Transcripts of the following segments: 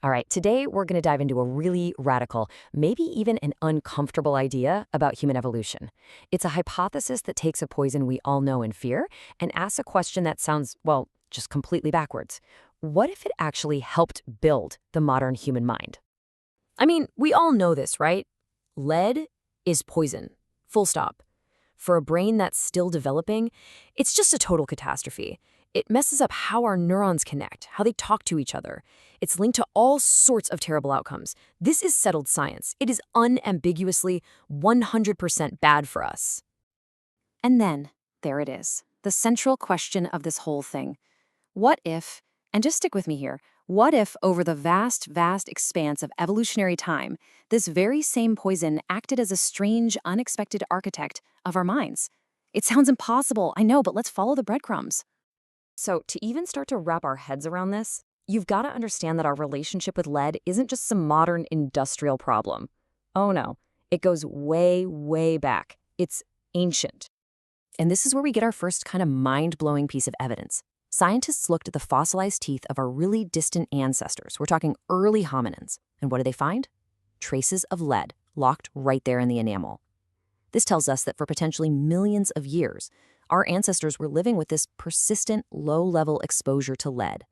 All right, today we're going to dive into a really radical, maybe even an uncomfortable idea about human evolution. It's a hypothesis that takes a poison we all know and fear and asks a question that sounds, well, just completely backwards. What if it actually helped build the modern human mind? I mean, we all know this, right? Lead is poison, full stop. For a brain that's still developing, it's just a total catastrophe. It messes up how our neurons connect, how they talk to each other. It's linked to all sorts of terrible outcomes. This is settled science. It is unambiguously 100% bad for us. And then, there it is, the central question of this whole thing. What if, and just stick with me here, what if over the vast expanse of evolutionary time, this very same poison acted as a strange, unexpected architect of our minds? It sounds impossible, I know, but let's follow the breadcrumbs. So to even start to wrap our heads around this, you've got to understand that our relationship with lead isn't just some modern industrial problem. Oh no, it goes way back. It's ancient. And this is where we get our first kind of mind-blowing piece of evidence. Scientists looked at the fossilized teeth of our really distant ancestors. We're talking early hominins. And what do they find? Traces of lead locked right there in the enamel. This tells us that for potentially millions of years, our ancestors were living with this persistent, low-level exposure to lead.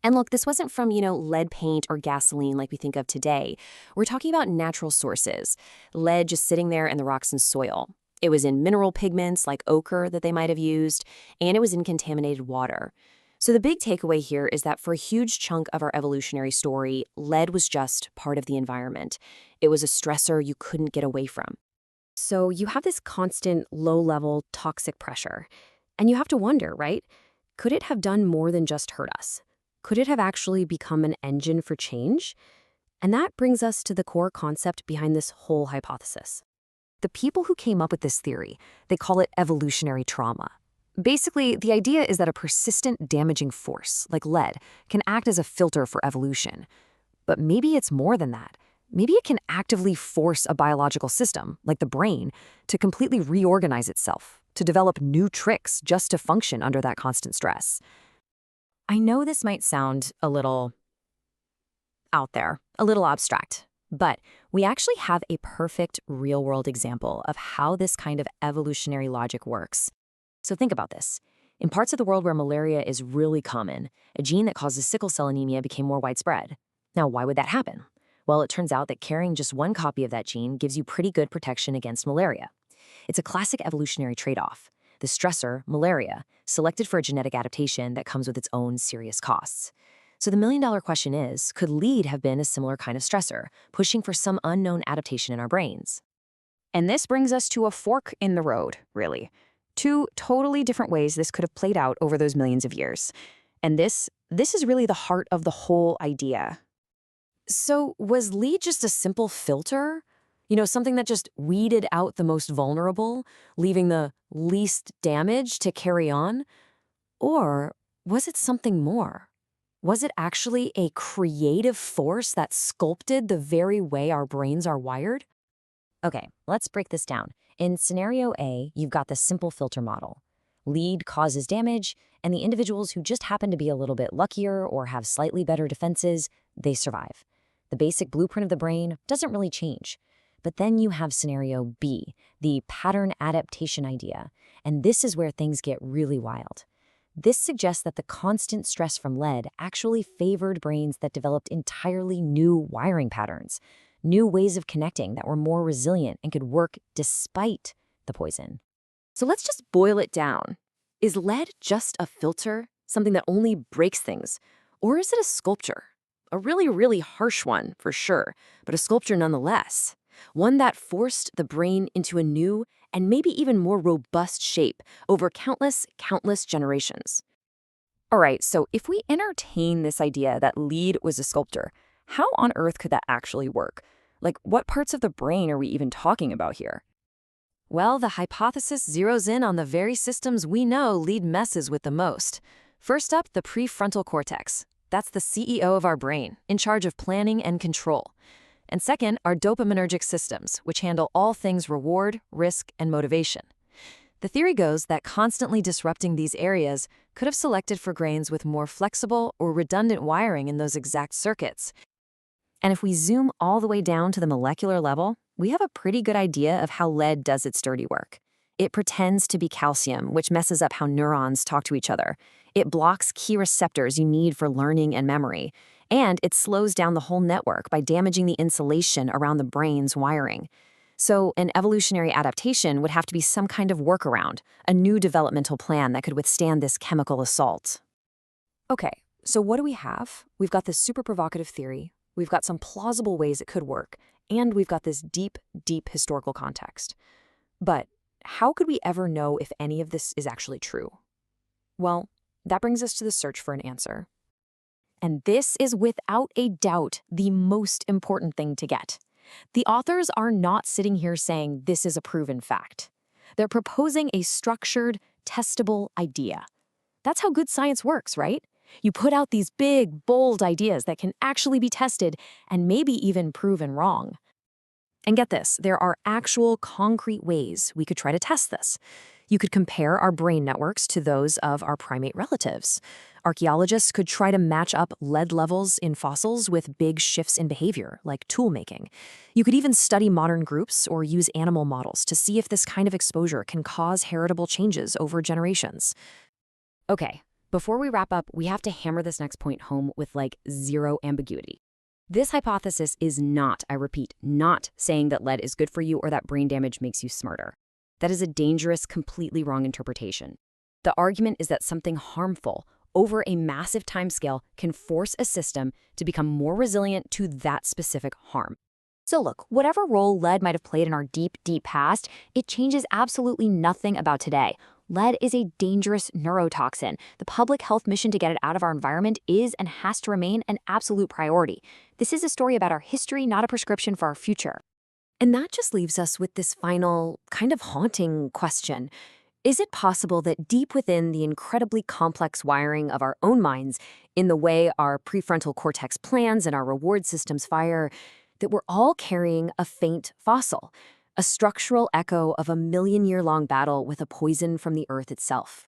And look, this wasn't from, lead paint or gasoline like we think of today. We're talking about natural sources, lead just sitting there in the rocks and soil. It was in mineral pigments like ochre that they might have used, and it was in contaminated water. So the big takeaway here is that for a huge chunk of our evolutionary story, lead was just part of the environment. It was a stressor you couldn't get away from. So you have this constant low-level toxic pressure. And you have to wonder, right? Could it have done more than just hurt us? Could it have actually become an engine for change? And that brings us to the core concept behind this whole hypothesis. The people who came up with this theory, they call it evolutionary trauma. Basically, the idea is that a persistent damaging force, like lead, can act as a filter for evolution. But maybe it's more than that. Maybe it can actively force a biological system, like the brain, to completely reorganize itself, to develop new tricks just to function under that constant stress. I know this might sound a little out there, a little abstract, but we actually have a perfect real-world example of how this kind of evolutionary logic works. So think about this. In parts of the world where malaria is really common, a gene that causes sickle cell anemia became more widespread. Now, why would that happen? Well, it turns out that carrying just one copy of that gene gives you pretty good protection against malaria. It's a classic evolutionary trade-off. The stressor, malaria, selected for a genetic adaptation that comes with its own serious costs. So the million-dollar question is, could lead have been a similar kind of stressor, pushing for some unknown adaptation in our brains? And this brings us to a fork in the road, really. Two totally different ways this could have played out over those millions of years. And this is really the heart of the whole idea. So was lead just a simple filter? Something that just weeded out the most vulnerable, leaving the least damage to carry on? Or was it something more? Was it actually a creative force that sculpted the very way our brains are wired? Okay, let's break this down. In scenario A, you've got the simple filter model. Lead causes damage, and the individuals who just happen to be a little bit luckier or have slightly better defenses, they survive. The basic blueprint of the brain doesn't really change. But then you have scenario B, the pattern adaptation idea, and this is where things get really wild. This suggests that the constant stress from lead actually favored brains that developed entirely new wiring patterns, new ways of connecting that were more resilient and could work despite the poison. So let's just boil it down. Is lead just a filter, something that only breaks things, or is it a sculpture? A really harsh one, for sure, but a sculpture nonetheless. One that forced the brain into a new and maybe even more robust shape over countless generations. All right, so if we entertain this idea that lead was a sculptor, how on earth could that actually work? Like, what parts of the brain are we even talking about here? Well, the hypothesis zeroes in on the very systems we know lead messes with the most. First up, the prefrontal cortex. That's the CEO of our brain, in charge of planning and control. And second, our dopaminergic systems, which handle all things reward, risk, and motivation. The theory goes that constantly disrupting these areas could have selected for brains with more flexible or redundant wiring in those exact circuits. And if we zoom all the way down to the molecular level, we have a pretty good idea of how lead does its dirty work. It pretends to be calcium, which messes up how neurons talk to each other. It blocks key receptors you need for learning and memory. And it slows down the whole network by damaging the insulation around the brain's wiring. So, an evolutionary adaptation would have to be some kind of workaround, a new developmental plan that could withstand this chemical assault. Okay, so what do we have? We've got this super provocative theory, we've got some plausible ways it could work, and we've got this deep, deep historical context. But how could we ever know if any of this is actually true? Well, that brings us to the search for an answer. And this is without a doubt the most important thing to get. The authors are not sitting here saying this is a proven fact. They're proposing a structured, testable idea. That's how good science works, right? You put out these big, bold ideas that can actually be tested and maybe even proven wrong. And get this, there are actual concrete ways we could try to test this. You could compare our brain networks to those of our primate relatives. Archaeologists could try to match up lead levels in fossils with big shifts in behavior, like tool making. You could even study modern groups or use animal models to see if this kind of exposure can cause heritable changes over generations. Okay, before we wrap up, we have to hammer this next point home with zero ambiguity. This hypothesis is not, I repeat, not saying that lead is good for you or that brain damage makes you smarter. That is a dangerous, completely wrong interpretation. The argument is that something harmful over a massive timescale can force a system to become more resilient to that specific harm. So look, whatever role lead might have played in our deep, deep past, it changes absolutely nothing about today. Lead is a dangerous neurotoxin. The public health mission to get it out of our environment is and has to remain an absolute priority. This is a story about our history, not a prescription for our future. And that just leaves us with this final, kind of haunting question. Is it possible that deep within the incredibly complex wiring of our own minds, in the way our prefrontal cortex plans and our reward systems fire, that we're all carrying a faint fossil, a structural echo of a million-year-long battle with a poison from the earth itself?